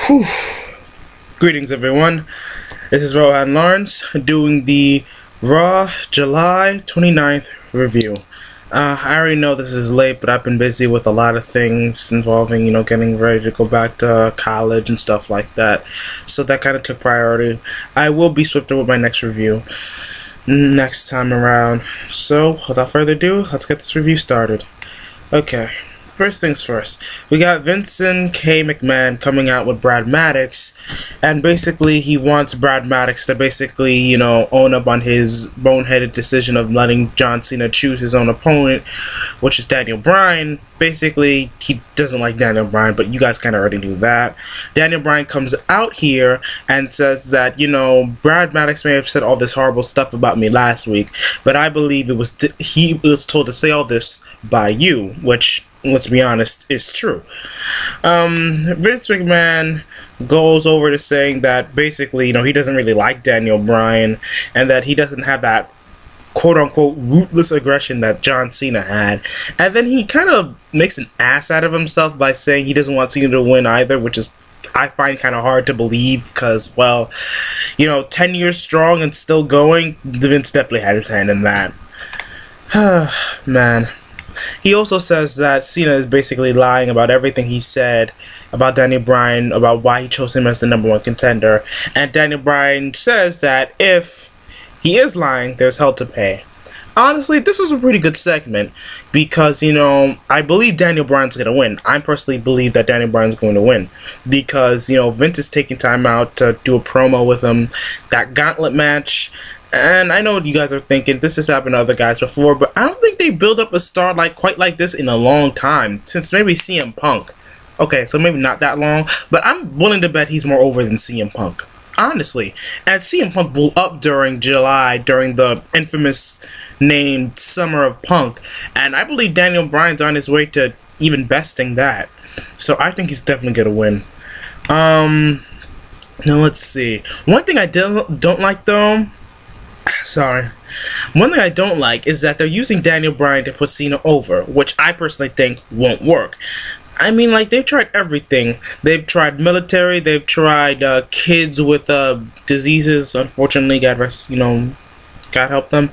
Whew. Greetings, everyone. This is Rohan Lawrence doing the Raw July 29th review. I already know this is late, but I've been busy with a lot of things involving, getting ready to go back to college and stuff like that. So that kind of took priority. I will be swifter with my next review next time around. So, without further ado, let's get this review started. Okay. First things first, we got Vincent K. McMahon coming out with Brad Maddox, and basically he wants Brad Maddox to basically, own up on his boneheaded decision of letting John Cena choose his own opponent, which is Daniel Bryan. Basically, he doesn't like Daniel Bryan, but you guys kind of already knew that. Daniel Bryan comes out here and says that, Brad Maddox may have said all this horrible stuff about me last week, but I believe he was told to say all this by you, which, let's be honest, is true. Vince McMahon goes over to saying that basically, he doesn't really like Daniel Bryan, and that he doesn't have that quote-unquote ruthless aggression that John Cena had. And then he kind of makes an ass out of himself by saying he doesn't want Cena to win either, which is, I find, kind of hard to believe because, 10 years strong and still going, Vince definitely had his hand in that. Man. He also says that Cena is basically lying about everything he said about Daniel Bryan, about why he chose him as the #1 contender. And Daniel Bryan says that if he is lying, there's hell to pay. Honestly, this was a pretty good segment because, I believe Daniel Bryan's going to win. I personally believe that Daniel Bryan's going to win because, Vince is taking time out to do a promo with him, that gauntlet match. And I know what you guys are thinking, this has happened to other guys before, but I don't think they built up a star quite like this in a long time, since maybe CM Punk. Okay, so maybe not that long, but I'm willing to bet he's more over than CM Punk. Honestly. And CM Punk blew up during July, during the infamous named Summer of Punk, and I believe Daniel Bryan's on his way to even besting that. So I think he's definitely gonna win. Now let's see. One thing I don't like though, one thing I don't like is that they're using Daniel Bryan to put Cena over, which I personally think won't work. I mean, they've tried everything. They've tried military, they've tried kids with diseases, unfortunately, God help them.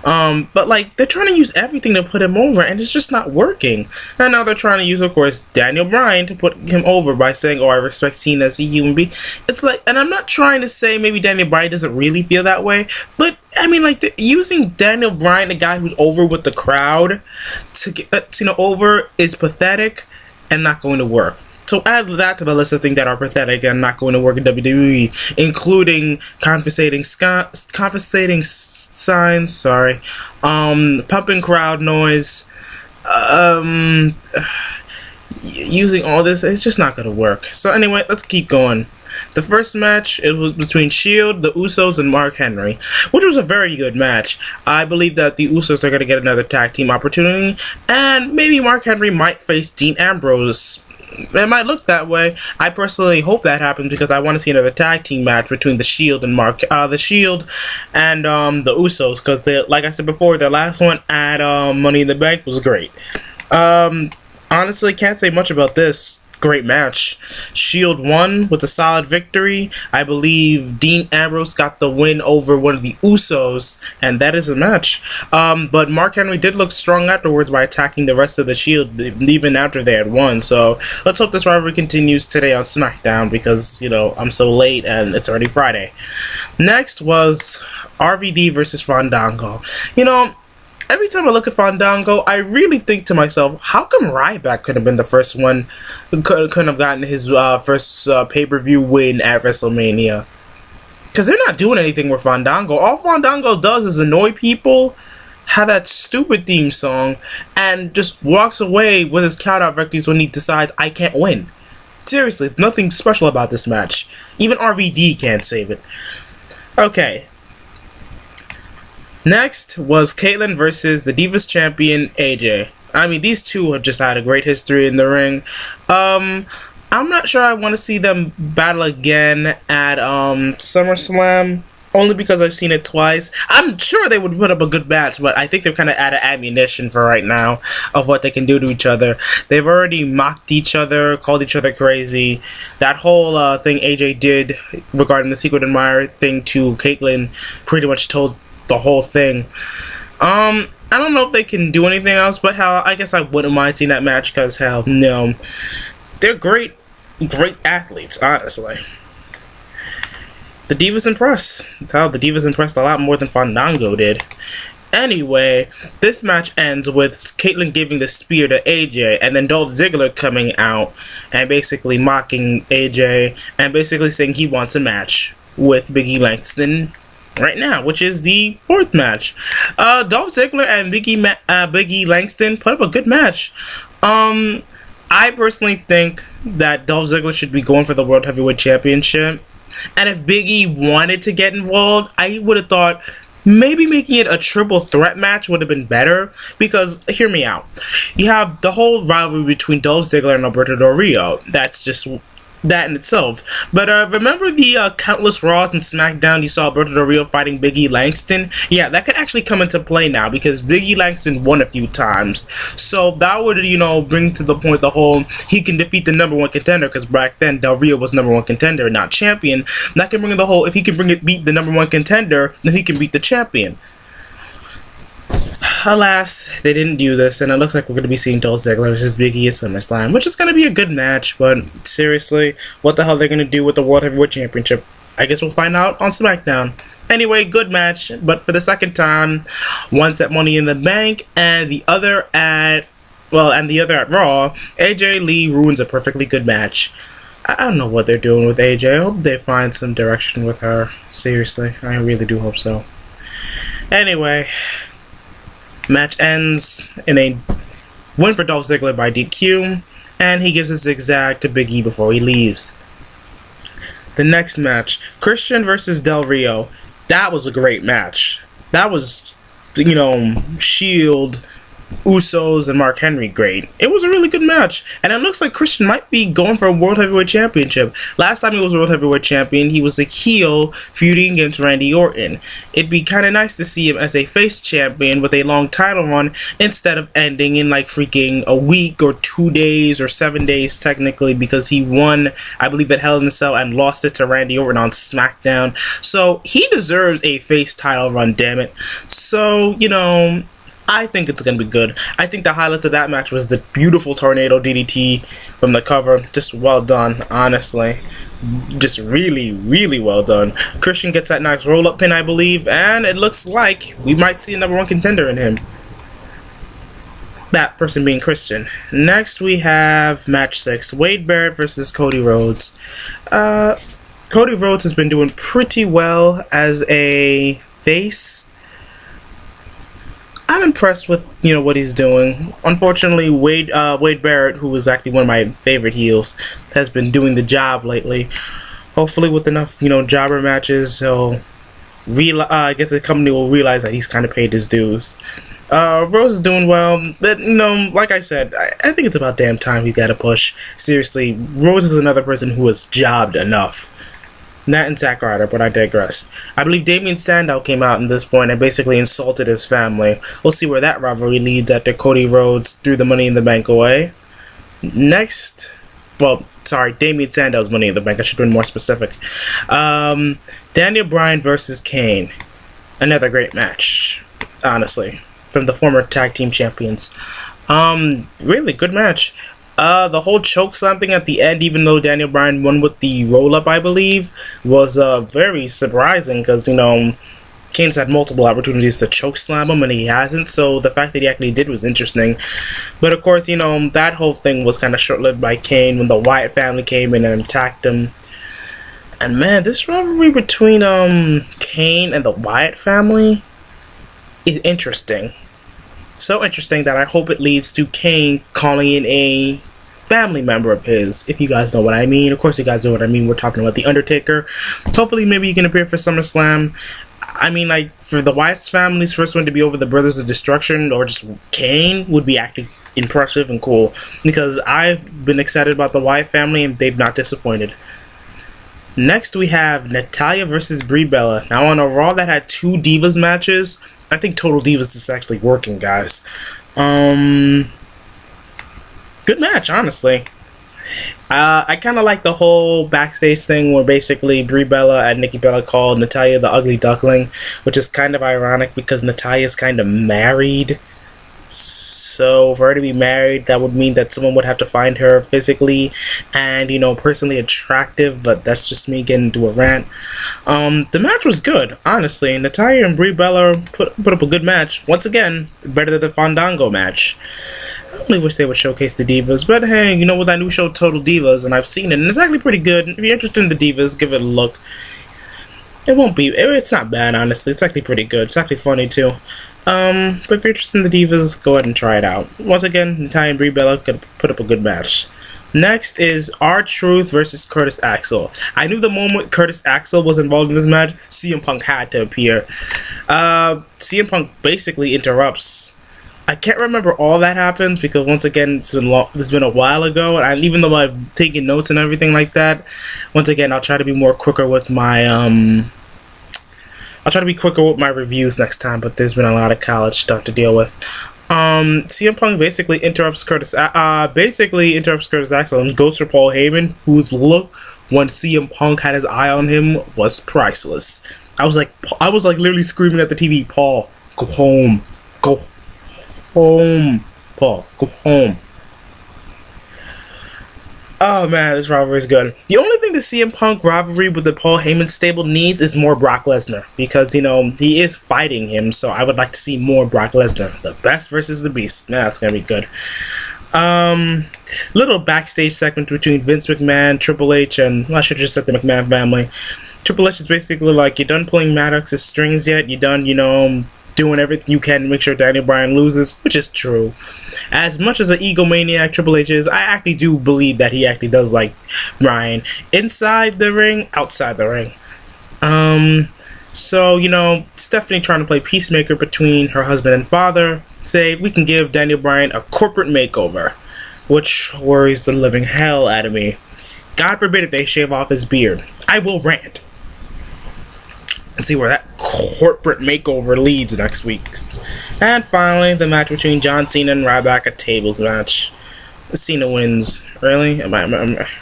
But, they're trying to use everything to put him over, and it's just not working. And now they're trying to use, of course, Daniel Bryan to put him over by saying, I respect Cena as a human being. It's and I'm not trying to say maybe Daniel Bryan doesn't really feel that way, but, I mean, using Daniel Bryan, a guy who's over with the crowd, to get Cena over is pathetic and not going to work. So add that to the list of things that are pathetic and not going to work in WWE, including confiscating signs, pumping crowd noise, using all this. It's just not going to work. So anyway, let's keep going. The first match, it was between Shield, the Usos, and Mark Henry, which was a very good match. I believe that the Usos are going to get another tag team opportunity, and maybe Mark Henry might face Dean Ambrose. It might look that way. I personally hope that happens because I want to see another tag team match between the Shield and the Usos, because like I said before, their last one at Money in the Bank was great. Honestly, can't say much about this. Great match. Shield won with a solid victory. I believe Dean Ambrose got the win over one of the Usos, and that is a match. But Mark Henry did look strong afterwards by attacking the rest of the Shield, even after they had won. So let's hope this rivalry continues today on SmackDown because, I'm so late and it's already Friday. Next was RVD versus Fandango. Every time I look at Fandango, I really think to myself, how come Ryback could have been the first one, couldn't have gotten his first pay-per-view win at WrestleMania? Because they're not doing anything with Fandango. All Fandango does is annoy people, have that stupid theme song, and just walks away with his count-out victories when he decides, I can't win. Seriously, nothing special about this match. Even RVD can't save it. Okay. Next was Kaitlyn versus the Divas Champion, AJ. I mean, these two have just had a great history in the ring. I'm not sure I want to see them battle again at SummerSlam. only because I've seen it twice. I'm sure they would put up a good match, but I think they're kind of out of ammunition for right now of what they can do to each other. They've already mocked each other, called each other crazy. That whole thing AJ did regarding the Secret Admirer thing to Caitlyn pretty much told the whole thing. I don't know if they can do anything else, but hell, I guess I wouldn't mind seeing that match because hell, no, they're great athletes, honestly. The Divas impressed. Hell, the Divas impressed a lot more than Fandango did. Anyway, this match ends with Caitlyn giving the spear to AJ, and then Dolph Ziggler coming out and basically mocking AJ and basically saying he wants a match with Big E Langston right now, which is the 4th match. Dolph Ziggler and Big E Langston put up a good match. I personally think that Dolph Ziggler should be going for the World Heavyweight Championship. And if Big E wanted to get involved, I would have thought maybe making it a triple threat match would have been better. Because, hear me out. You have the whole rivalry between Dolph Ziggler and Alberto Del Rio. That's just that in itself. But remember the countless Raws and SmackDown you saw Alberto Del Rio fighting Big E Langston? Yeah, that could actually come into play now because Big E Langston won a few times. So that would, bring to the point the whole he can defeat the #1 contender, because back then Del Rio was #1 contender, not champion. And that can bring in the whole, if he can beat the #1 contender, then he can beat the champion. Alas, they didn't do this, and it looks like we're going to be seeing Dolph Ziggler versus Big E at SummerSlam, which is going to be a good match, but seriously, what the hell they're going to do with the World Heavyweight Championship? I guess we'll find out on SmackDown. Anyway, good match, but for the second time, once at Money in the Bank, and the other at Raw, AJ Lee ruins a perfectly good match. I don't know what they're doing with AJ. I hope they find some direction with her. Seriously, I really do hope so. Anyway, match ends in a win for Dolph Ziggler by DQ, and he gives a zigzag to Big E before he leaves. The next match, Christian versus Del Rio. That was a great match. That was, Shield, Usos, and Mark Henry great. It was a really good match, and it looks like Christian might be going for a World Heavyweight Championship. Last time he was World Heavyweight Champion, he was a heel feuding against Randy Orton. It'd be kind of nice to see him as a face champion with a long title run instead of ending in like freaking a week or 2 days or 7 days technically, because he won, I believe, at Hell in a Cell and lost it to Randy Orton on SmackDown. So he deserves a face title run, damn it. So, I think it's going to be good. I think the highlight of that match was the beautiful tornado DDT from the cover. Just well done, honestly. Just really, really well done. Christian gets that nice roll-up pin, I believe, and it looks like we might see a #1 contender in him. That person being Christian. Next, we have match 6. Wade Barrett versus Cody Rhodes. Cody Rhodes has been doing pretty well as a face. I'm impressed with what he's doing. Unfortunately, Wade Barrett, who is actually one of my favorite heels, has been doing the job lately. Hopefully, with enough jobber matches, he'll I guess the company will realize that he's kind of paid his dues. Rose is doing well, but like I said, I think it's about damn time he got to push. Seriously, Rose is another person who has jobbed enough. Not in Zack Ryder, but I digress. I believe Damien Sandow came out in this point and basically insulted his family. We'll see where that rivalry leads after Cody Rhodes threw the Money in the Bank away. Next, Damien Sandow's Money in the Bank. I should have been more specific. Daniel Bryan versus Kane. Another great match, honestly, from the former tag team champions. Really good match. The whole chokeslam thing at the end, even though Daniel Bryan won with the roll-up, I believe, was very surprising because, Kane's had multiple opportunities to chokeslam him and he hasn't, so the fact that he actually did was interesting. But of course, that whole thing was kind of short-lived by Kane when the Wyatt family came in and attacked him. And man, this rivalry between Kane and the Wyatt family is interesting. So interesting that I hope it leads to Kane calling in a family member of his, if you guys know what I mean. Of course you guys know what I mean. We're talking about The Undertaker. Hopefully maybe he can appear for SummerSlam. I mean, like, for the Wyatt family's first one to be over the Brothers of Destruction or just Kane would be actually impressive and cool, because I've been excited about the Wyatt family and they've not disappointed. Next, we have Natalya versus Brie Bella. Now, on a Raw that had 2 Divas matches, I think Total Divas is actually working, guys. Good match, honestly. I kind of like the whole backstage thing where basically Brie Bella and Nikki Bella called Natalya the ugly duckling, which is kind of ironic because Natalya's kind of married. So for her to be married, that would mean that someone would have to find her physically and, you know, personally attractive, but that's just me getting into a rant. The match was good, honestly. Natalya and Brie Bella put up a good match. Once again, better than the Fandango match. I only wish they would showcase the Divas, but hey, you know, with that new show Total Divas, and I've seen it, and it's actually pretty good. If you're interested in the Divas, give it a look. It's not bad, honestly. It's actually pretty good. It's actually funny, too. But if you're interested in the Divas, go ahead and try it out. Once again, Natalya and Brie Bella could put up a good match. Next is R-Truth versus Curtis Axel. I knew the moment Curtis Axel was involved in this match, CM Punk had to appear. CM Punk basically interrupts. I can't remember all that happens because once again it's been a while ago, and even though I've taken notes and everything like that, once again I'll try to be quicker with my reviews next time. But there's been a lot of college stuff to deal with. CM Punk basically interrupts Curtis Axel and goes for Paul Heyman, whose look when CM Punk had his eye on him was priceless. I was like literally screaming at the TV, "Paul, go home, go home, Paul, go home." Oh man, this rivalry is good. The only thing the CM Punk rivalry with the Paul Heyman stable needs is more Brock Lesnar, because, you know, he is fighting him, so I would like to see more Brock Lesnar. The best versus the beast. Nah, that's gonna be good. Little backstage segment between Vince McMahon, Triple H, and, well, I should have just said the McMahon family. Triple H is basically like, you done pulling Maddox's strings yet? You done, you know, doing everything you can to make sure Daniel Bryan loses, which is true. As much as an egomaniac Triple H is, I actually do believe that he actually does like Bryan inside the ring, outside the ring. So, you know, Stephanie trying to play peacemaker between her husband and father, say we can give Daniel Bryan a corporate makeover, which worries the living hell out of me. God forbid if they shave off his beard. I will rant. See where that corporate makeover leads next week. And finally, the match between John Cena and Ryback, a tables match. Cena wins. Really?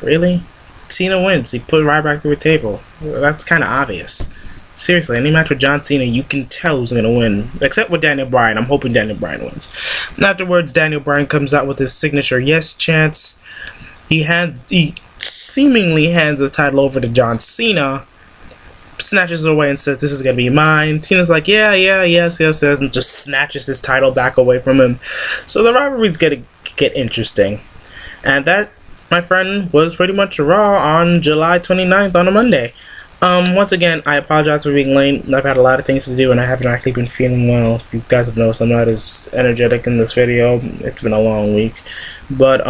Really? Cena wins. He put Ryback through a table. That's kind of obvious. Seriously, any match with John Cena, you can tell who's going to win. Except with Daniel Bryan. I'm hoping Daniel Bryan wins. Afterwards, Daniel Bryan comes out with his signature yes chants. He seemingly hands the title over to John Cena, snatches it away and says, "This is gonna be mine." Cena's like, yes, and just snatches his title back away from him. So the rivalry's gonna get interesting. And that, my friend, was pretty much Raw on July 29th on a Monday. Once again, I apologize for being late. I've had a lot of things to do and I haven't actually been feeling well. If you guys have noticed, I'm not as energetic in this video. It's been a long week. But,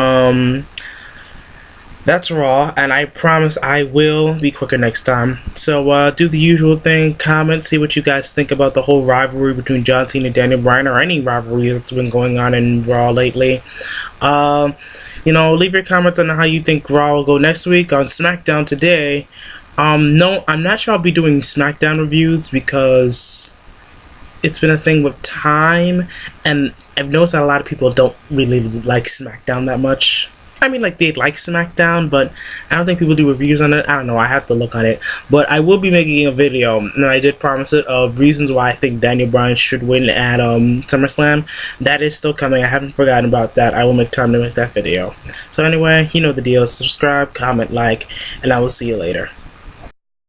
that's Raw, and I promise I will be quicker next time. So, do the usual thing, comment, see what you guys think about the whole rivalry between John Cena and Daniel Bryan, or any rivalries that's been going on in Raw lately. You know, leave your comments on how you think Raw will go next week. On SmackDown today, no, I'm not sure I'll be doing SmackDown reviews because it's been a thing with time, and I've noticed that a lot of people don't really like SmackDown that much. I mean, like, they like SmackDown, but I don't think people do reviews on it. I don't know. I have to look on it. But I will be making a video, and I did promise it, of reasons why I think Daniel Bryan should win at SummerSlam. That is still coming. I haven't forgotten about that. I will make time to make that video. So anyway, you know the deal. Subscribe, comment, like, and I will see you later.